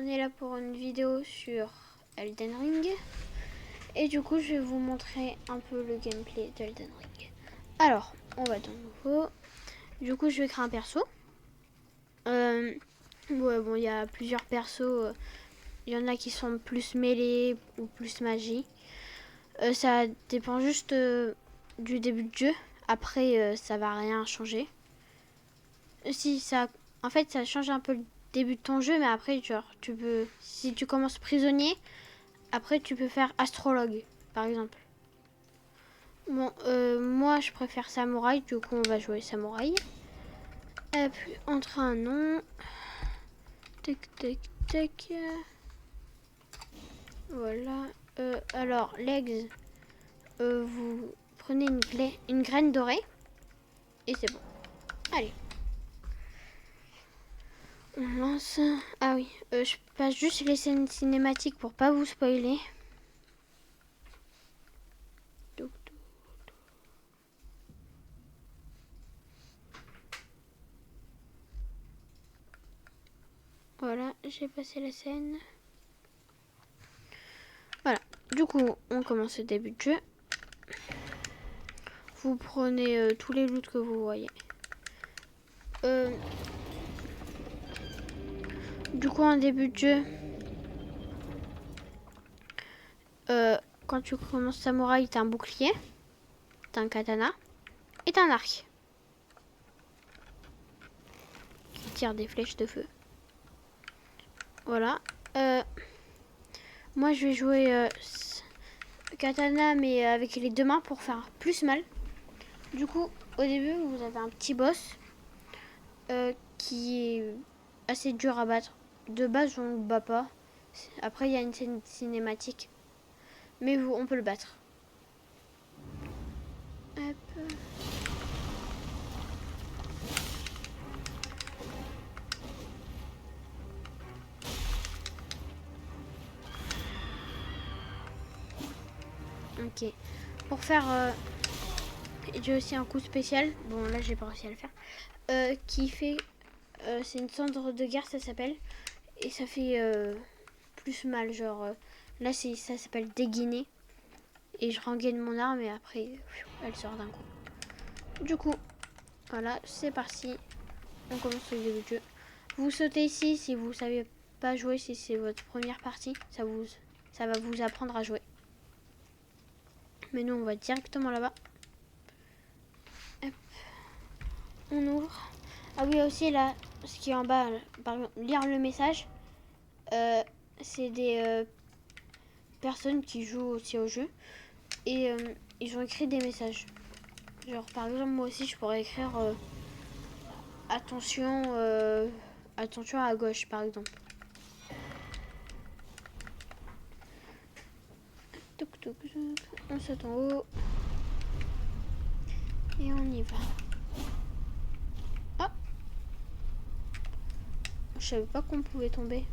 est là pour une vidéo sur Elden Ring. Et du coup, je vais vous montrer un peu le gameplay d'Elden Ring. Alors, on va de nouveau. Du coup, je vais créer un perso. Ouais, bon, il y a plusieurs persos. Il y en a qui sont plus mêlés ou plus magie. Ça dépend juste du début de jeu. Après, ça va rien changer. Si ça, en fait, ça change un peu le début de ton jeu, mais après, genre, tu peux, si tu commences prisonnier, après, tu peux faire astrologue, par exemple. Bon, moi, je préfère samouraï, du coup, on va jouer samouraï. Et puis, entre un nom. Tac, tac, tac. Voilà. Alors, legs, vous prenez une graine dorée. Et c'est bon. Allez. On lance. Ah oui, je passe juste les scènes cinématiques pour pas vous spoiler. Voilà, j'ai passé la scène. Voilà, du coup, on commence le début de jeu. Vous prenez tous les loots que vous voyez. Du coup, en début de jeu, quand tu commences samouraï, t'as un bouclier, t'as un katana et t'as un arc qui tire des flèches de feu. Voilà. Moi, je vais jouer katana, mais avec les deux mains pour faire plus mal. Du coup, au début, vous avez un petit boss qui est assez dur à battre. De base, on le bat pas. Après, il y a une scène cinématique. Mais on peut le battre. Hop. Ok. Pour faire... j'ai aussi un coup spécial. Bon, là, j'ai pas réussi à le faire. Qui fait... c'est une cendre de guerre, ça s'appelle. Et ça fait plus mal. Genre, là, ça s'appelle dégainer. Et je rengaine mon arme et après, elle sort d'un coup. Du coup, voilà, c'est parti. On commence le début de jeu. Vous sautez ici si vous savez pas jouer, si c'est votre première partie. Ça va vous apprendre à jouer. Mais nous, on va directement là-bas. Hop. On ouvre. Ah oui, aussi là, ce qui est en bas, par exemple, lire le message. C'est des personnes qui jouent aussi au jeu. Et ils ont écrit des messages. Genre, par exemple, moi aussi, je pourrais écrire attention, attention à gauche, par exemple. On saute en haut. Et on y va. Ah, je savais pas qu'on pouvait tomber.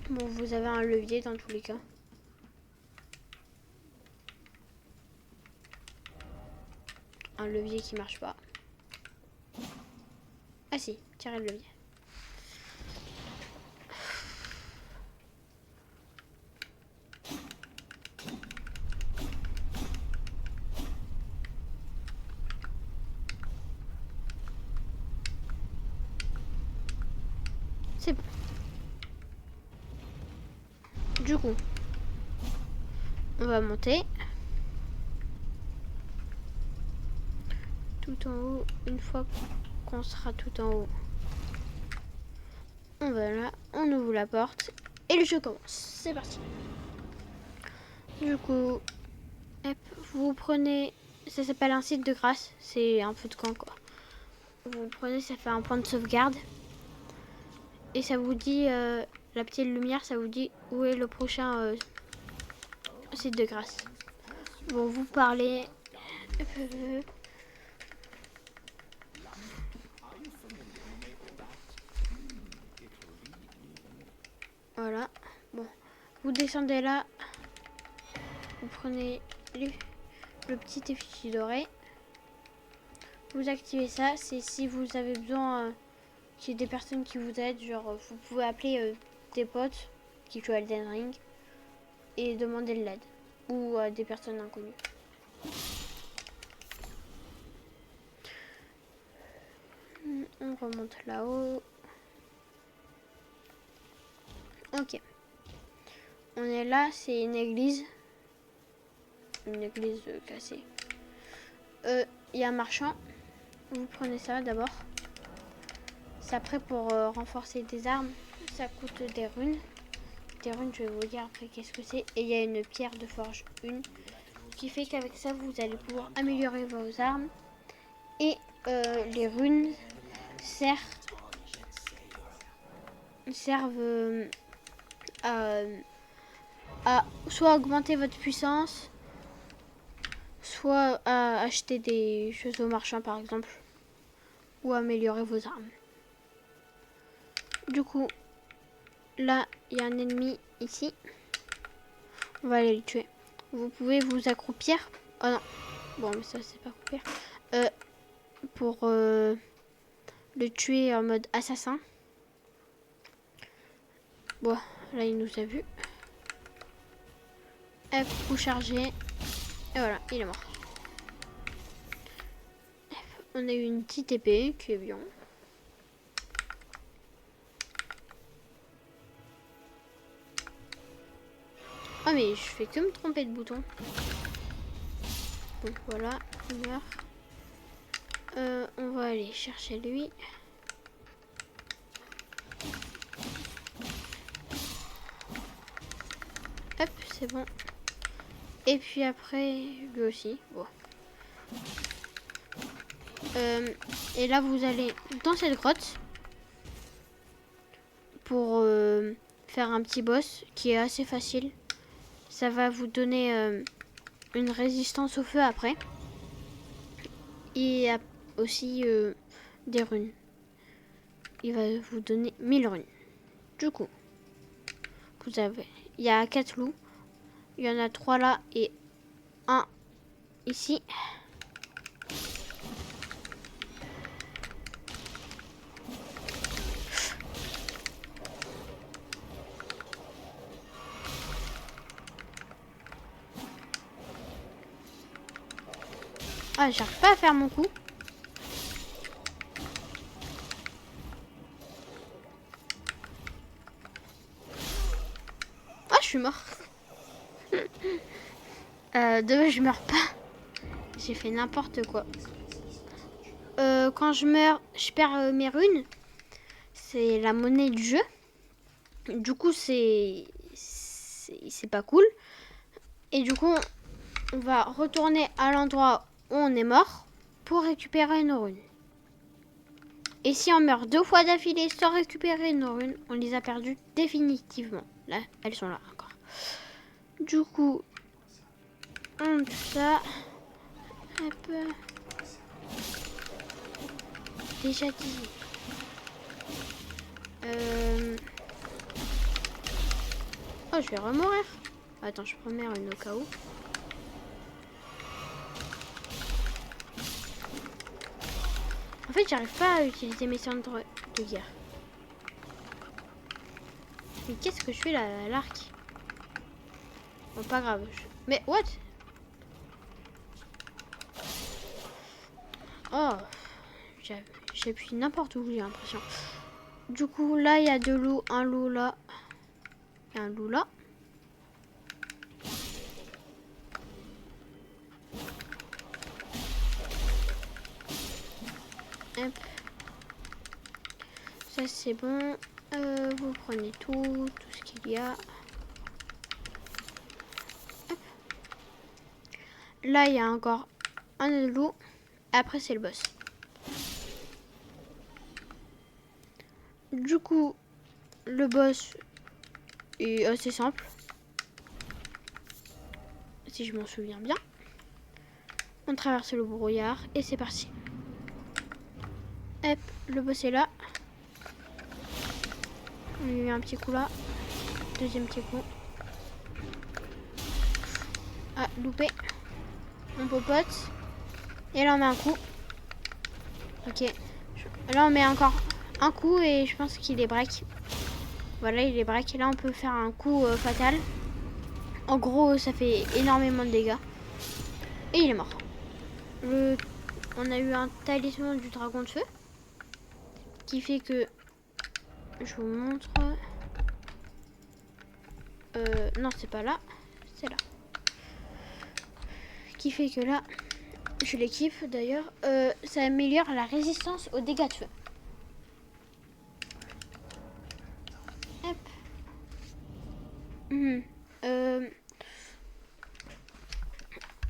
Bon, vous avez un levier dans tous les cas. Un levier qui marche pas. Ah si, tirez le levier. C'est bon. Du coup, on va monter. Tout en haut, une fois qu'on sera tout en haut. On va là, on ouvre la porte et le jeu commence. C'est parti. Du coup, hop, vous prenez, ça s'appelle un site de grâce, c'est un feu de camp quoi. Vous prenez, ça fait un point de sauvegarde. Et ça vous dit, la petite lumière, ça vous dit où est le prochain site de grâce. Bon, vous parlez. Voilà. Bon, vous descendez là. Vous prenez le petit effigie doré. Vous activez ça. C'est si vous avez besoin qu'il y ait des personnes qui vous aident. Genre, vous pouvez appeler des potes qui jouent à Elden Ring et demander de l'aide. Ou à des personnes inconnues. On remonte là-haut. Ok. On est là, c'est une église. Une église cassée. Il y a un marchand. Vous prenez ça d'abord. C'est après pour renforcer des armes. Ça coûte des runes. Des runes, je vais vous dire après qu'est-ce que c'est. Et il y a une pierre de forge 1. Qui fait qu'avec ça, vous allez pouvoir améliorer vos armes. Et les runes servent à soit augmenter votre puissance, soit à acheter des choses au marchand par exemple, ou améliorer vos armes. Du coup, là, il y a un ennemi ici. On va aller le tuer. Vous pouvez vous accroupir. Oh non. Bon, mais ça, c'est pas accroupir. Pour le tuer en mode assassin. Bon, là, il nous a vu. Hop, coup chargé. Et voilà, il est mort. On a eu une petite épée qui est bien. Ah mais je fais que me tromper de bouton. Donc voilà, il meurt. On va aller chercher lui. Hop, c'est bon. Et puis après, lui aussi. Bon. Et là, vous allez dans cette grotte pour faire un petit boss qui est assez facile. Ça va vous donner une résistance au feu après. Et aussi des runes. Il va vous donner 1000 runes. Du coup, vous avez... Il y a 4 loups. Il y en a 3 là et 1 ici. Ah, j'arrive pas à faire mon coup. Ah, je suis mort. Dommage, je meurs pas. J'ai fait n'importe quoi. Quand je meurs, je perds mes runes. C'est la monnaie du jeu. Du coup, c'est pas cool. Et du coup, on va retourner à l'endroit où on est mort pour récupérer nos runes. Et si on meurt 2 fois d'affilée sans récupérer nos runes, on les a perdues définitivement. Là, elles sont là encore. Du coup, on tue ça. Hop. Déjà dit. Oh, je vais remourir. Attends, je prends une au cas où. En fait, j'arrive pas à utiliser mes cendres de guerre. Mais qu'est-ce que je fais là à l'arc? Bon, pas grave. Mais what? Oh, j'appuie n'importe où, j'ai l'impression. Du coup, là, il y a 2 loups. Un loup là. Et un loup là. Hop. Ça, c'est bon. Vous prenez tout ce qu'il y a. Hop. Là, il y a encore un autre loup. Après, c'est le boss. Du coup, le boss est assez simple. Si je m'en souviens bien. On traverse le brouillard et c'est parti. Hop, le boss est là. On lui met un petit coup là. Deuxième petit coup. Ah, loupé. On popote. Et là, on met un coup. Ok. Là, on met encore un coup et je pense qu'il est break. Voilà, il est break. Et là, on peut faire un coup fatal. En gros, ça fait énormément de dégâts. Et il est mort. On a eu un talisman du dragon de feu. Qui fait que... Je vous montre... non, c'est pas là. C'est là. Qui fait que là... Je l'équipe d'ailleurs. Ça améliore la résistance aux dégâts de feu. Hop.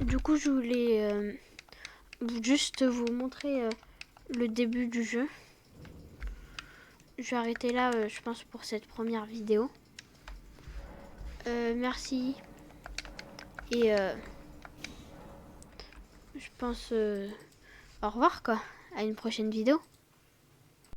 Du coup, je voulais juste vous montrer le début du jeu. Je vais arrêter là, je pense, pour cette première vidéo. Merci. Et je pense au revoir, quoi. À une prochaine vidéo.